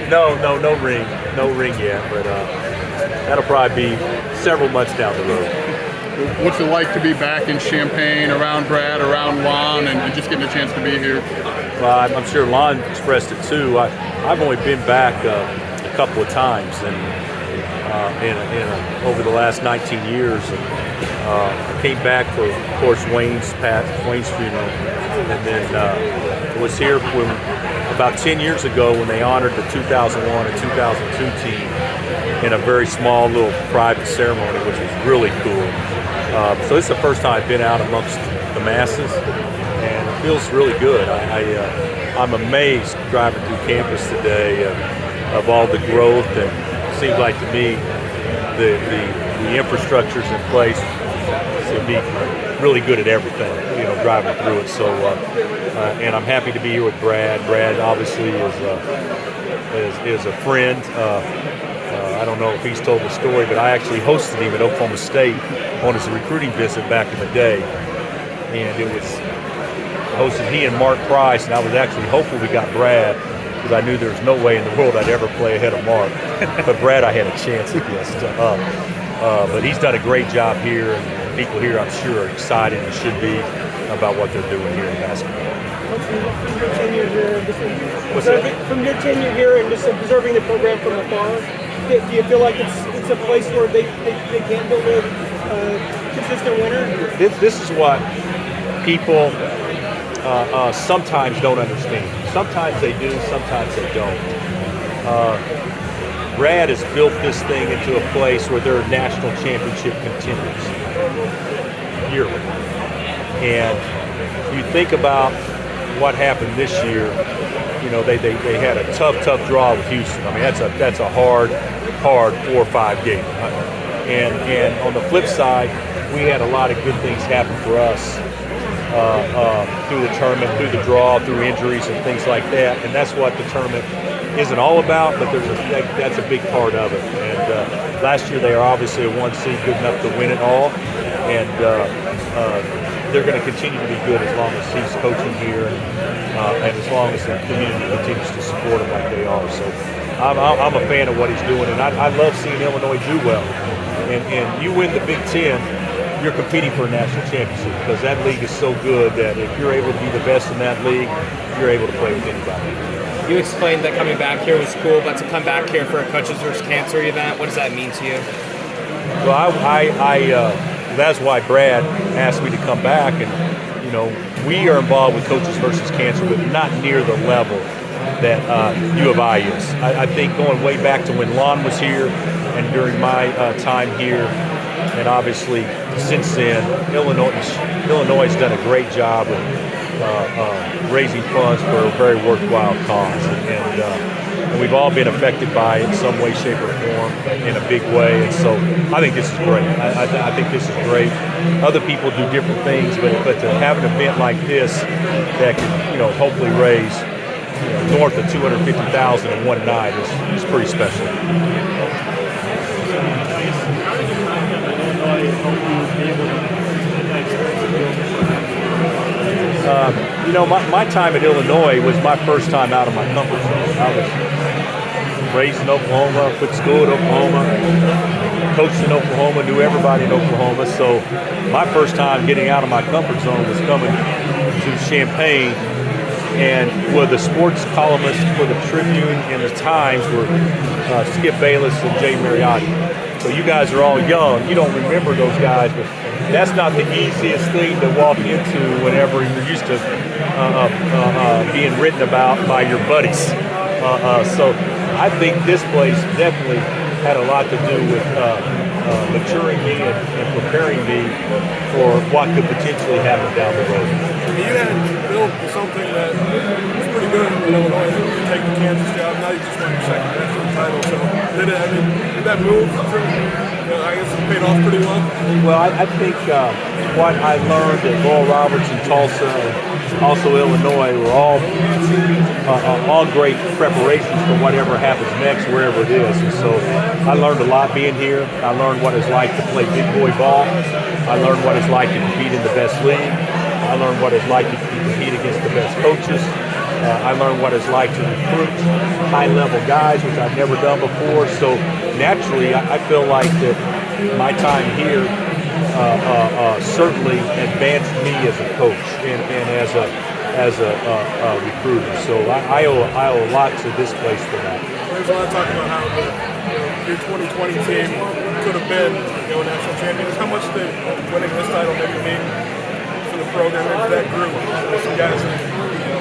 No ring yet, but that'll probably be several months down the road. What's it like to be back in Champaign, around Brad, around Lon, and just getting a chance to be here? Well, I'm sure Lon expressed it too. I've only been back a couple of times, and over the last 19 years. I came back for, of course, Wayne's funeral, and then was here when, about 10 years ago when they honored the 2001 and 2002 team in a very small little private ceremony, which was really cool. So this is the first time I've been out amongst the masses, and it feels really good. I'm amazed driving through campus today of all the growth, and it seems like to me the infrastructure's in place to be really good at everything, driving through it. So, and I'm happy to be here with Brad. Brad obviously is a friend. I don't know if he's told the story, but I actually hosted him at Oklahoma State on his recruiting visit back in the day, and it was hosted he and Mark Price, and I was actually hopeful we got Brad, because I knew there was no way in the world I'd ever play ahead of Mark. But Brad, I had a chance against. But he's done a great job here, and people here, I'm sure, are excited and should be about what they're doing here in basketball. From your tenure here and just observing the program from afar, do you feel like it's a place where they can build a consistent winner? This is what people sometimes don't understand. Sometimes they do, sometimes they don't. Brad has built this thing into a place where they're national championship contenders yearly. And you think about what happened this year, they had a tough draw with Houston. I mean, that's a hard 4 or 5 game. And on the flip side, we had a lot of good things happen for us through the tournament, through the draw, through injuries and things like that. And that's what the tournament isn't all about, but that's a big part of it. And last year they are obviously a 1 seed, good enough to win it all. And they're going to continue to be good as long as he's coaching here, and as long as the community continues to support him like they are. So I'm a fan of what he's doing, and I love seeing Illinois do well. And you win the Big Ten, you're competing for a national championship, because that league is so good that if you're able to be the best in that league, you're able to play with anybody. You explained that coming back here was cool, but to come back here for a Coaches vs. Cancer event, what does that mean to you? Well, that's why Brad asked me to come back, and we are involved with Coaches versus Cancer, but not near the level that U of I is. I think going way back to when Lon was here, and during my time here, and obviously since then, Illinois has done a great job of raising funds for a very worthwhile cause, and we've all been affected by it in some way, shape, or form in a big way. And so I think this is great. I think this is great. Other people do different things, but to have an event like this that can hopefully raise north of $250,000 in one night is pretty special. My time at Illinois was my first time out of my comfort zone. I was raised in Oklahoma, went to school at Oklahoma, coached in Oklahoma, knew everybody in Oklahoma. So my first time getting out of my comfort zone was coming to Champaign, and where the sports columnists for the Tribune and the Times were Skip Bayless and Jay Mariotti. So you guys are all young. You don't remember those guys, but that's not the easiest thing to walk into whenever you're used to being written about by your buddies. So I think this place definitely had a lot to do with maturing me and preparing me for what could potentially happen down the road. You had built something that was pretty good in Illinois. You take the Kansas job, now you just won your second national title. So did that move, I guess it paid off pretty well? Well, I think what I learned at Laurel Roberts and Tulsa and also Illinois were all great preparations for whatever happens next, wherever it is. And so I learned a lot being here. I learned what it's like to play big boy ball. I learned what it's like to compete in the best league. I learned what it's like to compete against the best coaches. I learned what it's like to recruit high-level guys, which I've never done before. So naturally, I feel like that my time here certainly advanced me as a coach and as a recruiter. So I owe a lot to this place for that. There's a lot of talk about how your 2020 team could have been national champions. How much did winning this title maybe mean for the program and for that group? Some guys.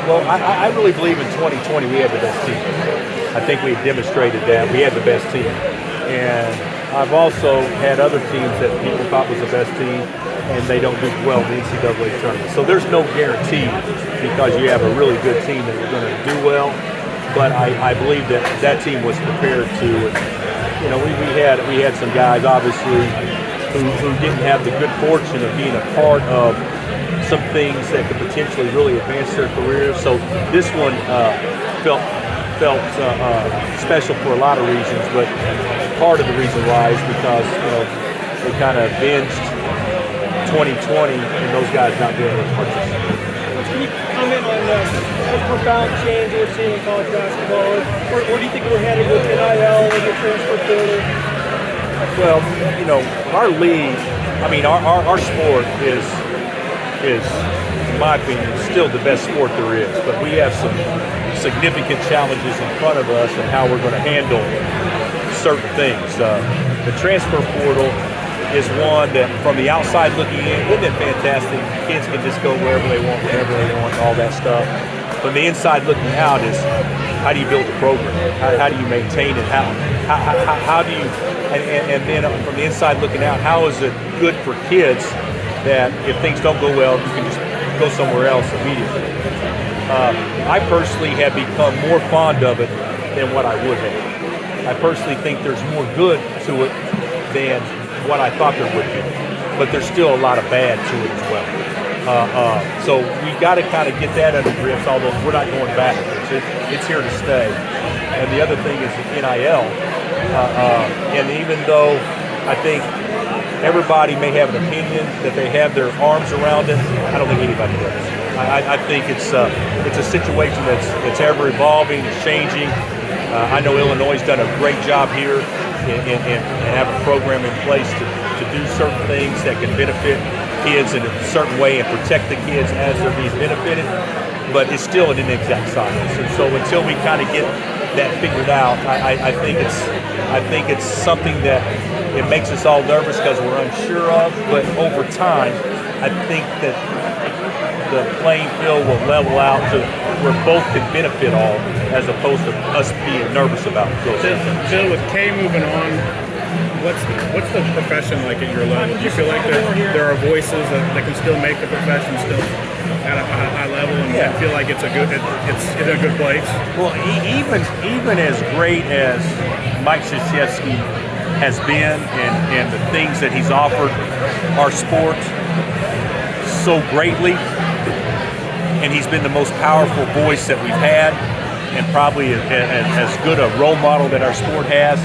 Well, I really believe in 2020 we had the best team. I think we demonstrated that we had the best team, and I've also had other teams that people thought was the best team, and they don't do well in the NCAA tournament. So there's no guarantee because you have a really good team that you're going to do well. But I believe that team was prepared to. We had some guys obviously who didn't have the good fortune of being a part of some things that could potentially really advance their careers. So this one felt special for a lot of reasons, but part of the reason why is because they kind of binged 2020 and those guys not being able to participate. Can you comment on the profound change we're seeing in college basketball? Where do you think we're headed with NIL and the transfer portal? Well, our league, our sport is, in my opinion, still the best sport there is. But we have some significant challenges in front of us and how we're going to handle certain things. The transfer portal is one that, from the outside looking in, isn't it fantastic? Kids can just go wherever they want, whenever they want, all that stuff. From the inside looking out is, how do you build a program? How do you maintain it? How do you, and then from the inside looking out, how is it good for kids that if things don't go well, you can just go somewhere else immediately? I personally have become more fond of it than what I would have. I personally think there's more good to it than what I thought there would be, but there's still a lot of bad to it as well. So we got to kind of get that under grips, although we're not going backwards. It's here to stay. And the other thing is NIL. And even though I think everybody may have an opinion that they have their arms around it, I don't think anybody does. I think it's a situation that's ever evolving, it's changing. I know Illinois has done a great job here and have a program in place to do certain things that can benefit kids in a certain way and protect the kids as they're being benefited, but it's still an inexact science. And so until we kind of get that figured out, I think it's something that it makes us all nervous because we're unsure of, but over time, I think that the playing field will level out to where both can benefit all, as opposed to us being nervous about it. Bill, with Kay moving on, what's the profession like at your level? Do you feel like there are voices that can still make the profession still at a high level and feel like it's in a good place? Well, even as great as Mike Krzyzewski has been and the things that he's offered our sport so greatly, and he's been the most powerful voice that we've had and probably as good a role model that our sport has.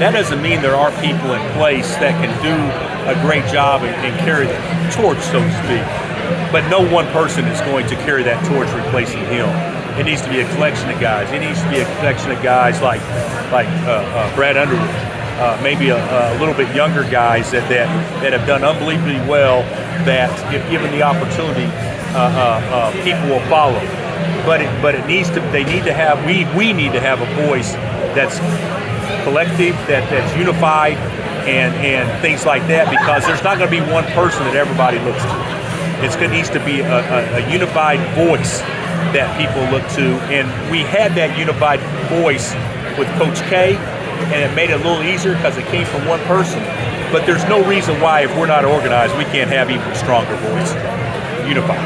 That doesn't mean there aren't people in place that can do a great job and carry the torch, so to speak. But no one person is going to carry that torch replacing him. It needs to be a collection of guys. It needs to be a collection of guys like Brad Underwood, maybe a little bit younger guys that have done unbelievably well, that if given the opportunity, people will follow. But it needs to. They need to have. We need to have a voice that's collective, that's unified, and things like that. Because there's not going to be one person that everybody looks to. It needs to be a unified voice that people look to, and we had that unified voice with Coach K, and it made it a little easier because it came from one person. But there's no reason why, if we're not organized, we can't have even stronger voice, unified.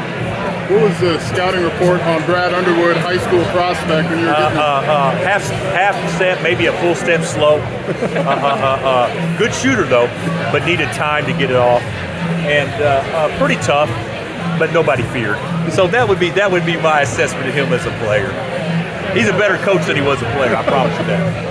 What was the scouting report on Brad Underwood, high school prospect, when you were getting half step, maybe a full step slow. Good shooter though, but needed time to get it off, and pretty tough, but nobody feared. So that would be my assessment of him as a player. He's a better coach than he was a player, I promise you that.